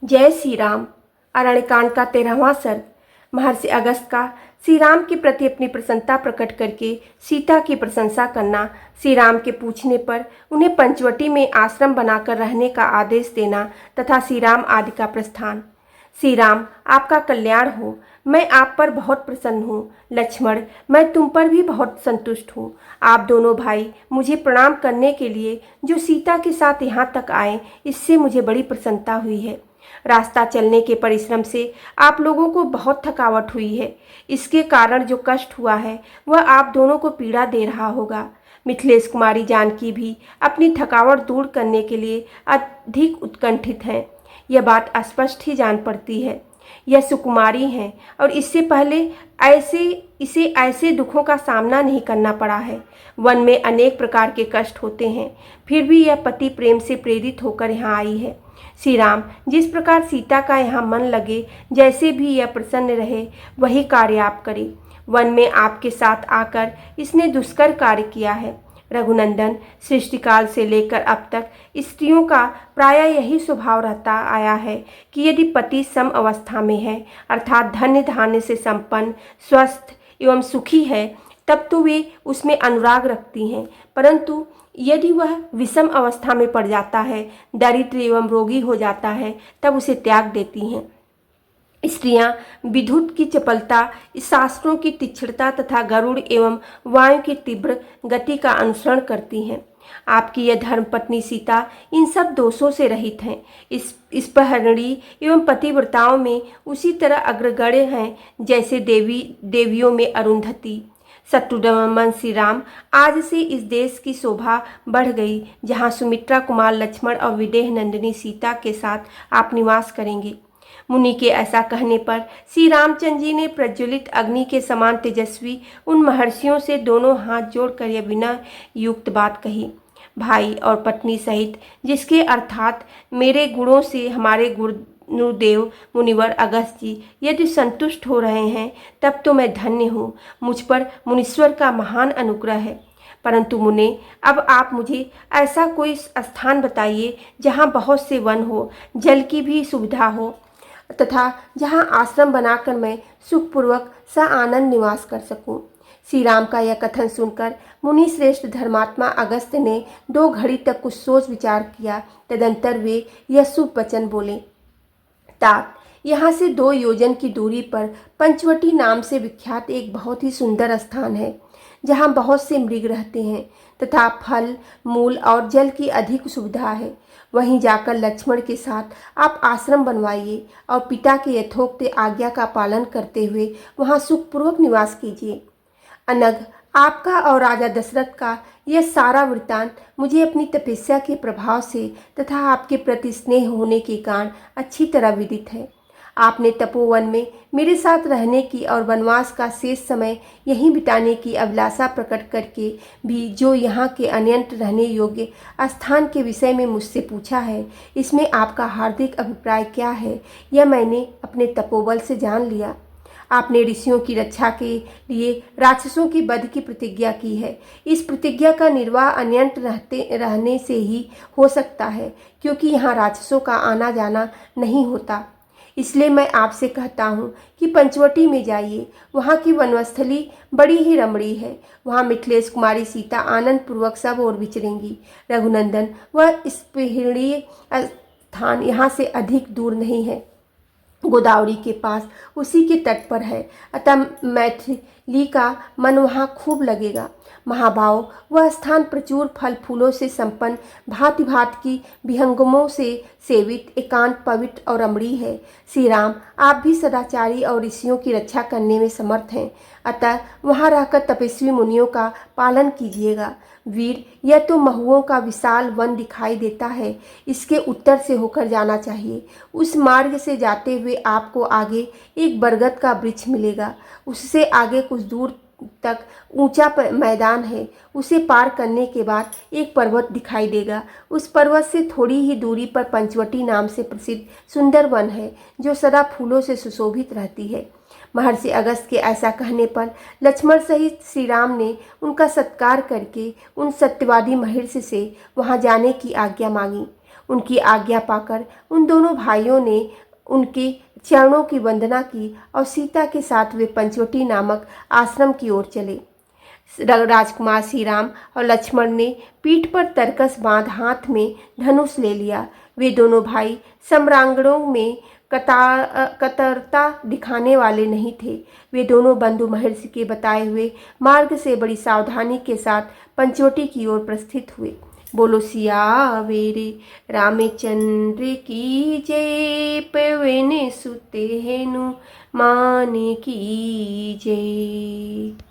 जय श्री राम। अरण्यकांड का 13वां सर्ग। महर्षि अगस्त का श्री राम के प्रति अपनी प्रसन्नता प्रकट करके सीता की प्रशंसा करना, श्री राम के पूछने पर उन्हें पंचवटी में आश्रम बनाकर रहने का आदेश देना तथा श्री राम आदि का प्रस्थान। श्री राम, आपका कल्याण हो। मैं आप पर बहुत प्रसन्न हूँ। लक्ष्मण, मैं तुम पर भी बहुत संतुष्ट हूँ। आप दोनों भाई मुझे प्रणाम करने के लिए जो सीता के साथ यहाँ तक आए, इससे मुझे बड़ी प्रसन्नता हुई है। रास्ता चलने के परिश्रम से आप लोगों को बहुत थकावट हुई है। इसके कारण जो कष्ट हुआ है वह आप दोनों को पीड़ा दे रहा होगा। मिथिलेश कुमारी जानकी भी अपनी थकावट दूर करने के लिए अधिक उत्कंठित हैं। यह बात स्पष्ट ही जान पड़ती है। यह सुकुमारी हैं और इससे पहले इसे ऐसे दुखों का सामना नहीं करना पड़ा है। वन में अनेक प्रकार के कष्ट होते हैं, फिर भी यह पति प्रेम से प्रेरित होकर यहाँ आई है। श्री राम, जिस प्रकार सीता का यहाँ मन लगे, जैसे भी यह प्रसन्न रहे, वही कार्य आप करें। वन में आपके साथ आकर इसने दुष्कर कार्य किया है। रघुनंदन, सृष्टिकाल से लेकर अब तक स्त्रियों का प्रायः यही स्वभाव रहता आया है कि यदि पति सम अवस्था में है, अर्थात धन्य धान्य से संपन्न, स्वस्थ एवं सुखी है, तब तो वे उसमें अनुराग रखती हैं, परंतु यदि वह विषम अवस्था में पड़ जाता है, दरिद्र एवं रोगी हो जाता है, तब उसे त्याग देती हैं। स्त्रियां विद्युत की चपलता, शास्त्रों की तीक्ष्णता तथा गरुड़ एवं वायु की तीव्र गति का अनुसरण करती हैं। आपकी यह धर्मपत्नी सीता इन सब दोषों से रहित हैं। इस पहरणी एवं पतिव्रताओं में उसी तरह अग्रगण्य हैं जैसे देवियों में अरुंधति। शत्रुदमन श्री राम, आज से इस देश की शोभा बढ़ गई जहाँ सुमित्रा कुमार लक्ष्मण और विदेह नंदिनी सीता के साथ आप निवास करेंगे। मुनि के ऐसा कहने पर श्री रामचंद्र जी ने प्रज्वलित अग्नि के समान तेजस्वी उन महर्षियों से दोनों हाथ जोड़कर यह विनय युक्त बात कही। भाई और पत्नी सहित, जिसके अर्थात मेरे गुणों से हमारे गुरुदेव मुनिवर अगस्त जी यदि संतुष्ट हो रहे हैं, तब तो मैं धन्य हूँ। मुझ पर मुनीश्वर का महान अनुग्रह है। परंतु मुने, अब आप मुझे ऐसा कोई स्थान बताइए जहाँ बहुत से वन हो, जल की भी सुविधा हो तथा जहाँ आश्रम बनाकर मैं सुखपूर्वक आनंद निवास कर सकूं। श्री राम का यह कथन सुनकर मुनि श्रेष्ठ धर्मात्मा अगस्त्य ने 2 घड़ी तक कुछ सोच विचार किया। तदंतर वे यह शुभ वचन बोले। तात, यहाँ से 2 योजन की दूरी पर पंचवटी नाम से विख्यात एक बहुत ही सुंदर स्थान है, जहाँ बहुत से मृग रहते हैं तथा फल मूल और जल की अधिक सुविधा है। वहीं जाकर लक्ष्मण के साथ आप आश्रम बनवाइए और पिता के यथोक्त आज्ञा का पालन करते हुए वहां सुखपूर्वक निवास कीजिए। अनग, आपका और राजा दशरथ का यह सारा वृत्तांत मुझे अपनी तपस्या के प्रभाव से तथा आपके प्रति स्नेह होने के कारण अच्छी तरह विदित है। आपने तपोवन में मेरे साथ रहने की और वनवास का शेष समय यहीं बिताने की अभिलाषा प्रकट करके भी जो यहाँ के अन्यंत्र रहने योग्य स्थान के विषय में मुझसे पूछा है, इसमें आपका हार्दिक अभिप्राय क्या है, यह मैंने अपने तपोबल से जान लिया। आपने ऋषियों की रक्षा के लिए राक्षसों की वध की प्रतिज्ञा की है। इस प्रतिज्ञा का निर्वाह अन्यंत्र रहने से ही हो सकता है, क्योंकि यहाँ राक्षसों का आना जाना नहीं होता। इसलिए मैं आपसे कहता हूँ कि पंचवटी में जाइए। वहाँ की वनस्थली बड़ी ही रमणीय है। वहाँ मिथिलेश कुमारी सीता आनंद पूर्वक सब ओर विचरेंगी। रघुनंदन, वह स्पृहणीय स्थान यहाँ से अधिक दूर नहीं है, गोदावरी के पास उसी के तट पर है, अतः मैथिली का मन वहाँ खूब लगेगा। महाभाव, वह स्थान प्रचुर फल फूलों से संपन्न, भांति भांति की विहंगमों से सेवित, एकांत, पवित्र और रमणीय है। श्री राम, आप भी सदाचारी और ऋषियों की रक्षा करने में समर्थ हैं, अतः वहाँ रहकर तपस्वी मुनियों का पालन कीजिएगा। वीर, यह तो महुओं का विशाल वन दिखाई देता है, इसके उत्तर से होकर जाना चाहिए। उस मार्ग से जाते हुए आपको आगे एक बरगद का वृक्ष मिलेगा। उससे आगे कुछ दूर तक ऊंचा मैदान है। उसे पार करने के बाद एक पर्वत दिखाई देगा। उस पर्वत से थोड़ी ही दूरी पर पंचवटी नाम से प्रसिद्ध सुंदर वन है, जो सदा फूलों से सुशोभित रहती है। महर्षि अगस्त के ऐसा कहने पर लक्ष्मण सहित श्री राम ने उनका सत्कार करके उन सत्यवादी महर्षि से वहां जाने की आज्ञा मांगी। उनकी आज्ञा पाकर उन दोनों भाइयों ने उनके चरणों की वंदना की और सीता के साथ वे पंचवटी नामक आश्रम की ओर चले। राजकुमार श्री राम और लक्ष्मण ने पीठ पर तरकस बांध हाथ में धनुष ले लिया। वे दोनों भाई सम्रांगणों में कतरता दिखाने वाले नहीं थे। वे दोनों बंधु महर्षि के बताए हुए मार्ग से बड़ी सावधानी के साथ पंचवटी की ओर प्रस्थित हुए। बोलो सियावेरे रामचंद्र की जय, पवन सुत हनुमान की जय।